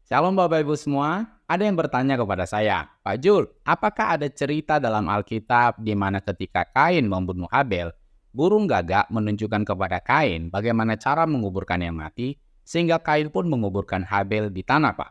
Shalom Bapak Ibu semua, ada yang bertanya kepada saya, Pak Jul, apakah ada cerita dalam Alkitab di mana ketika Kain membunuh Habel, burung gagak menunjukkan kepada Kain bagaimana cara menguburkan yang mati, sehingga Kain pun menguburkan Habel di tanah, Pak?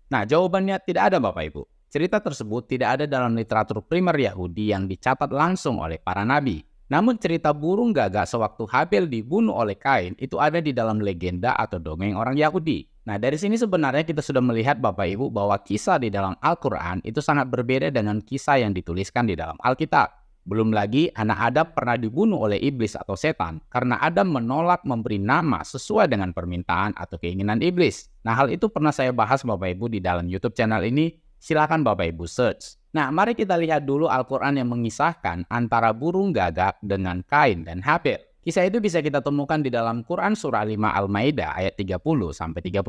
Nah, jawabannya tidak ada Bapak Ibu. Cerita tersebut tidak ada dalam literatur primer Yahudi yang dicatat langsung oleh para nabi. Namun cerita burung gagak sewaktu Habel dibunuh oleh Kain itu ada di dalam legenda atau dongeng orang Yahudi. Nah, dari sini sebenarnya kita sudah melihat Bapak Ibu bahwa kisah di dalam Al-Quran itu sangat berbeda dengan kisah yang dituliskan di dalam Alkitab. Belum lagi anak Adam pernah dibunuh oleh iblis atau setan karena Adam menolak memberi nama sesuai dengan permintaan atau keinginan iblis. Nah, hal itu pernah saya bahas Bapak Ibu di dalam YouTube channel ini. Silakan Bapak Ibu search. Nah, mari kita lihat dulu Al-Quran yang mengisahkan antara burung gagak dengan Kain dan Habel. Kisah itu bisa kita temukan di dalam Quran Surah 5 Al-Maidah ayat 30-31.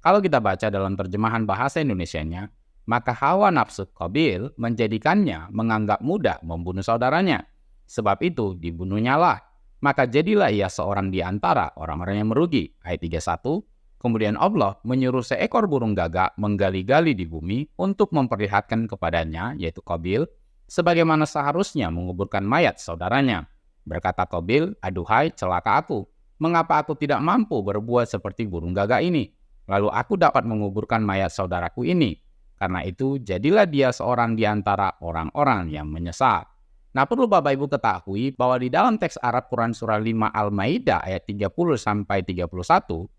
Kalau kita baca dalam terjemahan bahasa Indonesianya, maka hawa nafsu Qabil menjadikannya menganggap mudah membunuh saudaranya. Sebab itu dibunuhnyalah. Maka jadilah ia seorang di antara orang-orang yang merugi. Ayat 31. Kemudian Allah menyuruh seekor burung gagak menggali-gali di bumi untuk memperlihatkan kepadanya, yaitu Qabil, sebagaimana seharusnya menguburkan mayat saudaranya. Berkata Qabil, aduhai celaka aku, mengapa aku tidak mampu berbuat seperti burung gagak ini? Lalu aku dapat menguburkan mayat saudaraku ini. Karena itu jadilah dia seorang di antara orang-orang yang menyesal. Nah, perlu Bapak Ibu ketahui bahwa di dalam teks Arab Quran Surah 5 Al-Maidah ayat 30-31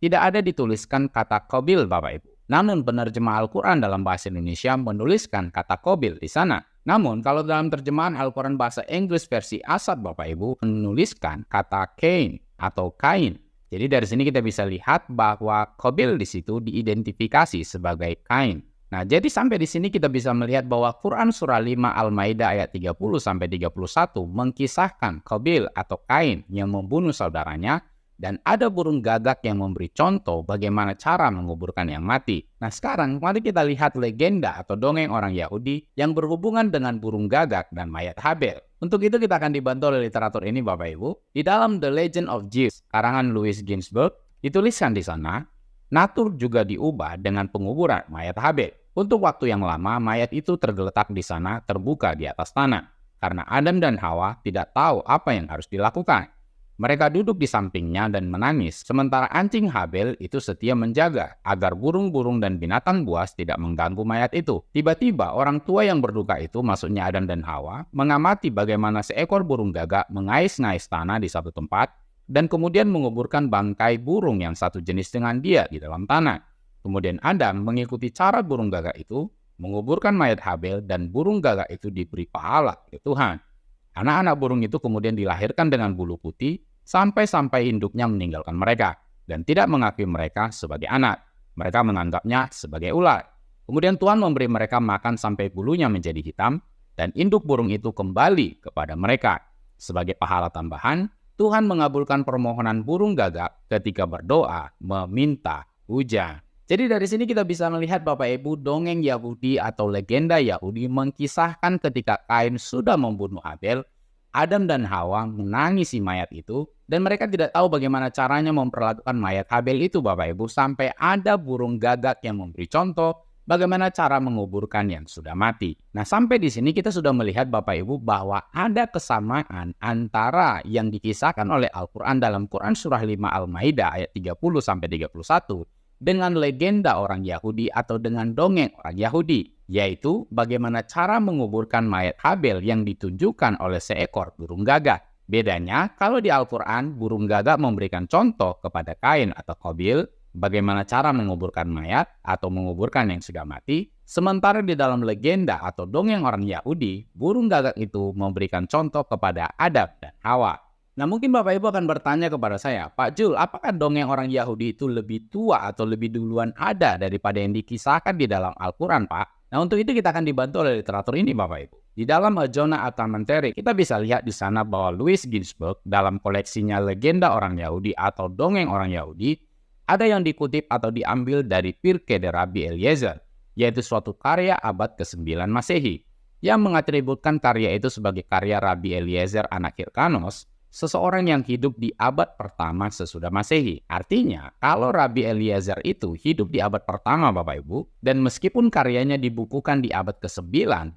tidak ada dituliskan kata Qabil Bapak Ibu. Namun penerjemah Al-Quran dalam bahasa Indonesia menuliskan kata Qabil di sana. Namun, kalau dalam terjemahan Al-Quran bahasa Inggris versi Asad Bapak Ibu menuliskan kata Cain atau Kain. Jadi dari sini kita bisa lihat bahwa Qabil di situ diidentifikasi sebagai Kain. Nah, jadi sampai di sini kita bisa melihat bahwa Quran Surah 5 Al-Maidah ayat 30-31 mengkisahkan Qabil atau Kain yang membunuh saudaranya, dan ada burung gagak yang memberi contoh bagaimana cara menguburkan yang mati. Nah, sekarang mari kita lihat legenda atau dongeng orang Yahudi yang berhubungan dengan burung gagak dan mayat Habel. Untuk itu kita akan dibantu oleh literatur ini Bapak Ibu. Di dalam The Legend of Zeus, karangan Louis Ginzberg, dituliskan di sana, natur juga diubah dengan penguburan mayat Habel. Untuk waktu yang lama, mayat itu tergeletak di sana terbuka di atas tanah. Karena Adam dan Hawa tidak tahu apa yang harus dilakukan. Mereka duduk di sampingnya dan menangis, sementara anjing Habel itu setia menjaga agar burung-burung dan binatang buas tidak mengganggu mayat itu. Tiba-tiba orang tua yang berduka itu, maksudnya Adam dan Hawa, mengamati bagaimana seekor burung gagak mengais-ngais tanah di satu tempat dan kemudian menguburkan bangkai burung yang satu jenis dengan dia di dalam tanah. Kemudian Adam mengikuti cara burung gagak itu, menguburkan mayat Habel, dan burung gagak itu diberi pahala oleh Tuhan. Anak-anak burung itu kemudian dilahirkan dengan bulu putih, sampai induknya meninggalkan mereka dan tidak mengakui mereka sebagai anak. Mereka menganggapnya sebagai ular. Kemudian Tuhan memberi mereka makan sampai bulunya menjadi hitam dan induk burung itu kembali kepada mereka. Sebagai pahala tambahan, Tuhan mengabulkan permohonan burung gagak ketika berdoa meminta hujan. Jadi dari sini kita bisa melihat Bapak Ibu, dongeng Yahudi atau legenda Yahudi mengkisahkan ketika Kain sudah membunuh Habel, Adam dan Hawa menangisi mayat itu, dan mereka tidak tahu bagaimana caranya memperlakukan mayat Habel itu Bapak Ibu, sampai ada burung gagak yang memberi contoh bagaimana cara menguburkan yang sudah mati. Nah, sampai di sini kita sudah melihat Bapak Ibu bahwa ada kesamaan antara yang dikisahkan oleh Al-Quran dalam Quran Surah 5 Al-Maidah ayat 30-31 dengan legenda orang Yahudi atau dengan dongeng orang Yahudi, yaitu bagaimana cara menguburkan mayat Habel yang ditunjukkan oleh seekor burung gagak. Bedanya, kalau di Al-Quran, burung gagak memberikan contoh kepada Kain atau Qabil bagaimana cara menguburkan mayat atau menguburkan yang sudah mati, sementara di dalam legenda atau dongeng orang Yahudi, burung gagak itu memberikan contoh kepada Adam dan Hawa. Nah, mungkin Bapak Ibu akan bertanya kepada saya, Pak Jul, apakah dongeng orang Yahudi itu lebih tua atau lebih duluan ada daripada yang dikisahkan di dalam Al-Quran, Pak? Nah, untuk itu kita akan dibantu oleh literatur ini, Bapak Ibu. Di dalam Jonah Commentary, kita bisa lihat di sana bahwa Louis Ginzberg dalam koleksinya legenda orang Yahudi atau dongeng orang Yahudi, ada yang dikutip atau diambil dari Pirkei de Rabbi Eliezer, yaitu suatu karya abad ke-9 Masehi, yang mengatributkan karya itu sebagai karya Rabbi Eliezer anak Hirkanos, seseorang yang hidup di abad pertama sesudah Masehi. Artinya, kalau Rabi Eliezer itu hidup di abad pertama Bapak Ibu, dan meskipun karyanya dibukukan di abad ke-9,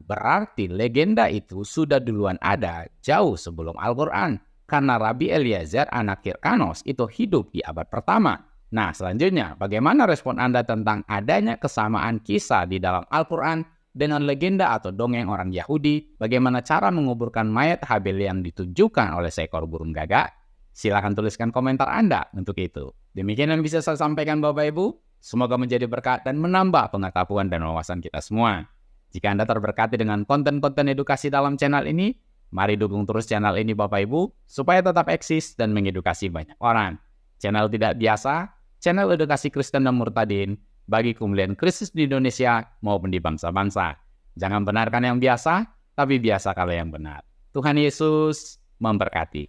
berarti legenda itu sudah duluan ada jauh sebelum Al-Quran. Karena Rabi Eliezer anak Kirkanos itu hidup di abad pertama. Nah, selanjutnya, bagaimana respon Anda tentang adanya kesamaan kisah di dalam Al-Quran dengan legenda atau dongeng orang Yahudi, bagaimana cara menguburkan mayat Habil yang ditunjukkan oleh seekor burung gagak? Silahkan tuliskan komentar Anda untuk itu. Demikian yang bisa saya sampaikan Bapak Ibu. Semoga menjadi berkat dan menambah pengetahuan dan wawasan kita semua. Jika Anda terberkati dengan konten-konten edukasi dalam channel ini, mari dukung terus channel ini Bapak Ibu, supaya tetap eksis dan mengedukasi banyak orang. Channel tidak biasa, channel edukasi Kristen dan Murtadin, bagi kemuliaan Kristus di Indonesia maupun di bangsa-bangsa. Jangan benarkan yang biasa, tapi biasa kalau yang benar. Tuhan Yesus memberkati.